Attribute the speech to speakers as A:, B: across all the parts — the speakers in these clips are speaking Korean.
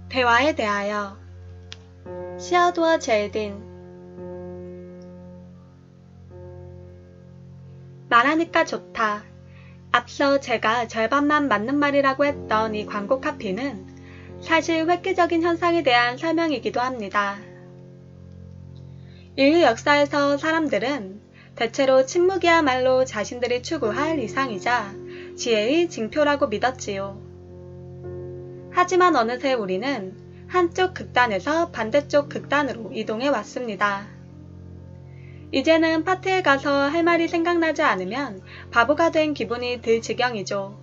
A: 대화에 대하여 시어도어 젤딘 말하니까 좋다. 앞서 제가 절반만 맞는 말이라고 했던 이 광고 카피는 사실 획기적인 현상에 대한 설명이기도 합니다. 인류 역사에서 사람들은 대체로 침묵이야말로 자신들이 추구할 이상이자 지혜의 징표라고 믿었지요. 하지만 어느새 우리는 한쪽 극단에서 반대쪽 극단으로 이동해 왔습니다. 이제는 파티에 가서 할 말이 생각나지 않으면 바보가 된 기분이 들 지경이죠.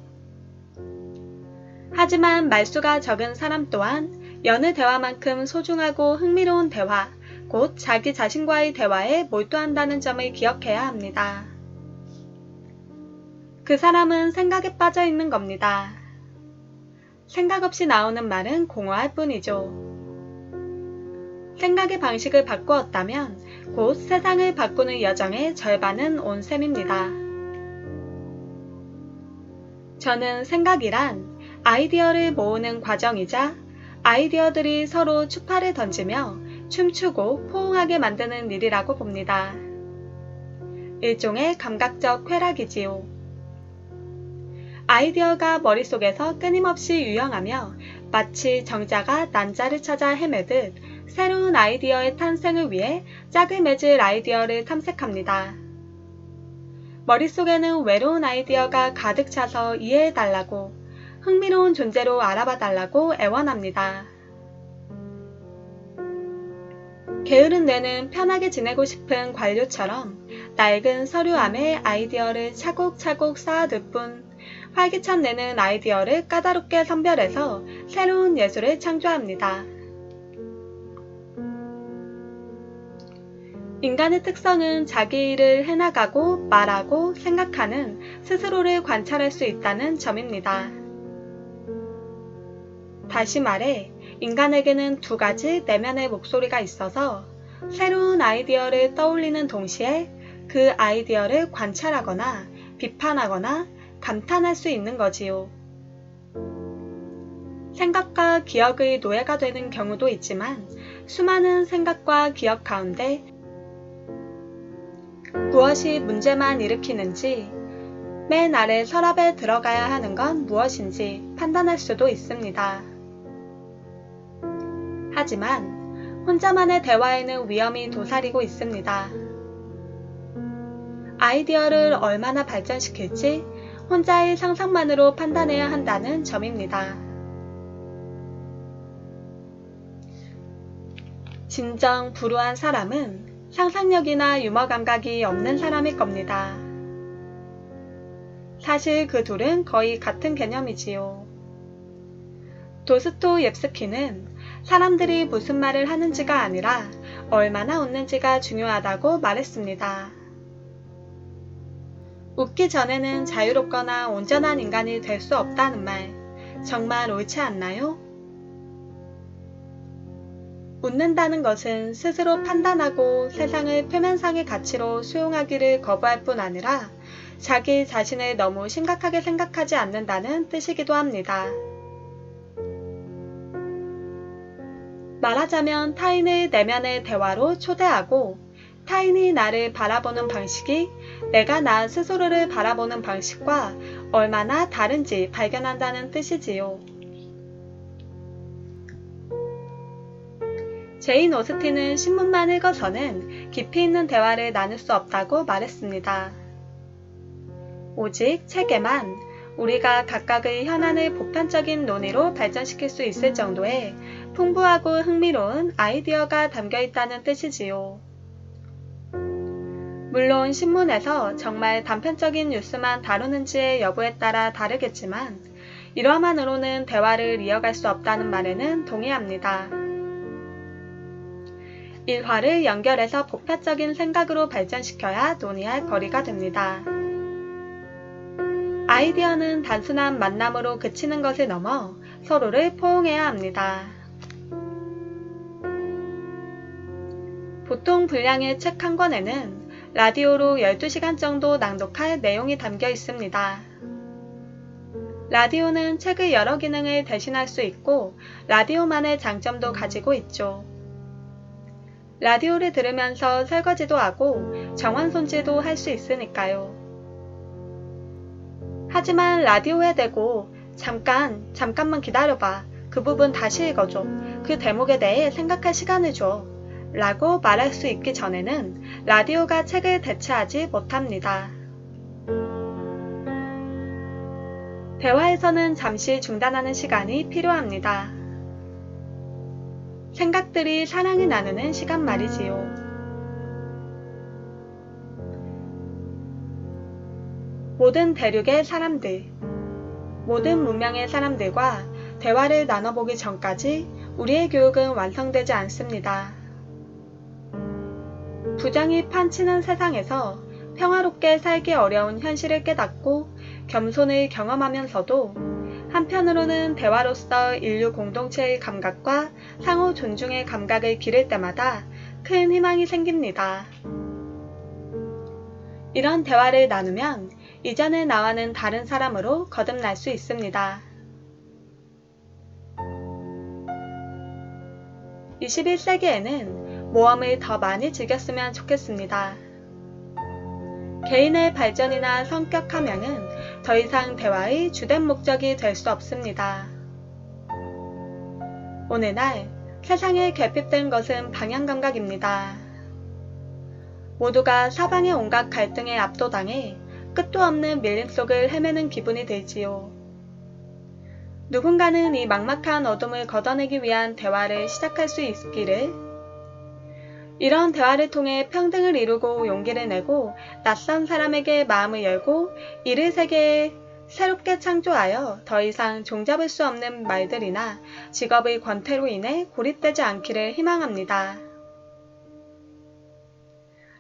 A: 하지만 말수가 적은 사람 또한 여느 대화만큼 소중하고 흥미로운 대화, 곧 자기 자신과의 대화에 몰두한다는 점을 기억해야 합니다. 그 사람은 생각에 빠져 있는 겁니다. 생각 없이 나오는 말은 공허할 뿐이죠. 생각의 방식을 바꾸었다면 곧 세상을 바꾸는 여정의 절반은 온 셈입니다. 저는 생각이란 아이디어를 모으는 과정이자 아이디어들이 서로 추파를 던지며 춤추고 포옹하게 만드는 일이라고 봅니다. 일종의 감각적 쾌락이지요. 아이디어가 머릿속에서 끊임없이 유영하며 마치 정자가 난자를 찾아 헤매듯 새로운 아이디어의 탄생을 위해 짝을 맺을 아이디어를 탐색합니다. 머릿속에는 외로운 아이디어가 가득 차서 이해해달라고, 흥미로운 존재로 알아봐달라고 애원합니다. 게으른 뇌는 편하게 지내고 싶은 관료처럼 낡은 서류함에 아이디어를 차곡차곡 쌓아둘 뿐, 활기찬 뇌는 아이디어를 까다롭게 선별해서 새로운 예술을 창조합니다. 인간의 특성은 자기 일을 해나가고 말하고 생각하는 스스로를 관찰할 수 있다는 점입니다. 다시 말해, 인간에게는 두 가지 내면의 목소리가 있어서 새로운 아이디어를 떠올리는 동시에 그 아이디어를 관찰하거나 비판하거나 감탄할 수 있는 거지요. 생각과 기억의 노예가 되는 경우도 있지만 수많은 생각과 기억 가운데 무엇이 문제만 일으키는지, 맨 아래 서랍에 들어가야 하는 건 무엇인지 판단할 수도 있습니다. 하지만 혼자만의 대화에는 위험이 도사리고 있습니다. 아이디어를 얼마나 발전시킬지 혼자의 상상만으로 판단해야 한다는 점입니다. 진정 불우한 사람은 상상력이나 유머 감각이 없는 사람일 겁니다. 사실 그 둘은 거의 같은 개념이지요. 도스토옙스키는 사람들이 무슨 말을 하는지가 아니라 얼마나 웃는지가 중요하다고 말했습니다. 웃기 전에는 자유롭거나 온전한 인간이 될 수 없다는 말, 정말 옳지 않나요? 웃는다는 것은 스스로 판단하고 세상을 표면상의 가치로 수용하기를 거부할 뿐 아니라 자기 자신을 너무 심각하게 생각하지 않는다는 뜻이기도 합니다. 말하자면 타인을 내면의 대화로 초대하고 타인이 나를 바라보는 방식이 내가 나 스스로를 바라보는 방식과 얼마나 다른지 발견한다는 뜻이지요. 제인 오스틴은 신문만 읽어서는 깊이 있는 대화를 나눌 수 없다고 말했습니다. 오직 책에만 우리가 각각의 현안을 보편적인 논의로 발전시킬 수 있을 정도의 풍부하고 흥미로운 아이디어가 담겨 있다는 뜻이지요. 물론 신문에서 정말 단편적인 뉴스만 다루는지의 여부에 따라 다르겠지만 이러만으로는 대화를 이어갈 수 없다는 말에는 동의합니다. 일화를 연결해서 보편적인 생각으로 발전시켜야 논의할 거리가 됩니다. 아이디어는 단순한 만남으로 그치는 것을 넘어 서로를 포옹해야 합니다. 보통 분량의 책 한 권에는 라디오로 12시간 정도 낭독할 내용이 담겨 있습니다. 라디오는 책의 여러 기능을 대신할 수 있고 라디오만의 장점도 가지고 있죠. 라디오를 들으면서 설거지도 하고 정원 손질도 할 수 있으니까요. 하지만 라디오에 대고 잠깐만 기다려봐. 그 부분 다시 읽어줘. 그 대목에 대해 생각할 시간을 줘. 라고 말할 수 있기 전에는 라디오가 책을 대체하지 못합니다. 대화에서는 잠시 중단하는 시간이 필요합니다. 생각들이 사랑을 나누는 시간 말이지요. 모든 대륙의 사람들, 모든 문명의 사람들과 대화를 나눠보기 전까지 우리의 교육은 완성되지 않습니다. 부정이 판치는 세상에서 평화롭게 살기 어려운 현실을 깨닫고 겸손을 경험하면서도 한편으로는 대화로서 인류 공동체의 감각과 상호 존중의 감각을 기를 때마다 큰 희망이 생깁니다. 이런 대화를 나누면 이전의 나와는 다른 사람으로 거듭날 수 있습니다. 21세기에는 모험을 더 많이 즐겼으면 좋겠습니다. 개인의 발전이나 성격 함양은 더 이상 대화의 주된 목적이 될 수 없습니다. 오늘날 세상에 결핍된 것은 방향감각입니다. 모두가 사방의 온갖 갈등에 압도당해 끝도 없는 밀림 속을 헤매는 기분이 들지요. 누군가는 이 막막한 어둠을 걷어내기 위한 대화를 시작할 수 있기를, 이런 대화를 통해 평등을 이루고 용기를 내고 낯선 사람에게 마음을 열고 이를 세계에 새롭게 창조하여 더 이상 종잡을 수 없는 말들이나 직업의 권태로 인해 고립되지 않기를 희망합니다.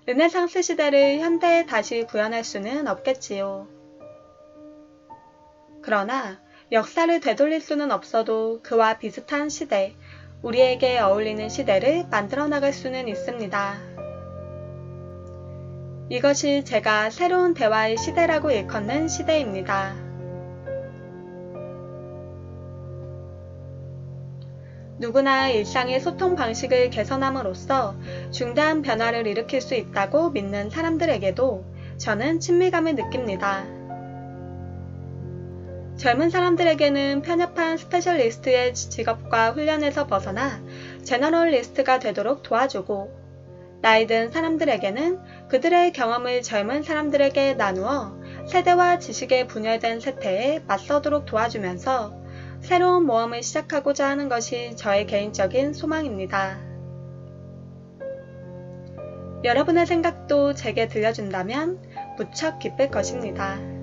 A: 르네상스 시대를 현대에 다시 구현할 수는 없겠지요. 그러나 역사를 되돌릴 수는 없어도 그와 비슷한 시대, 우리에게 어울리는 시대를 만들어 나갈 수는 있습니다. 이것이 제가 새로운 대화의 시대라고 일컫는 시대입니다. 누구나 일상의 소통 방식을 개선함으로써 중대한 변화를 일으킬 수 있다고 믿는 사람들에게도 저는 친밀감을 느낍니다. 젊은 사람들에게는 편협한 스페셜리스트의 직업과 훈련에서 벗어나 제너럴리스트가 되도록 도와주고, 나이 든 사람들에게는 그들의 경험을 젊은 사람들에게 나누어 세대와 지식의 분열된 세태에 맞서도록 도와주면서 새로운 모험을 시작하고자 하는 것이 저의 개인적인 소망입니다. 여러분의 생각도 제게 들려준다면 무척 기쁠 것입니다.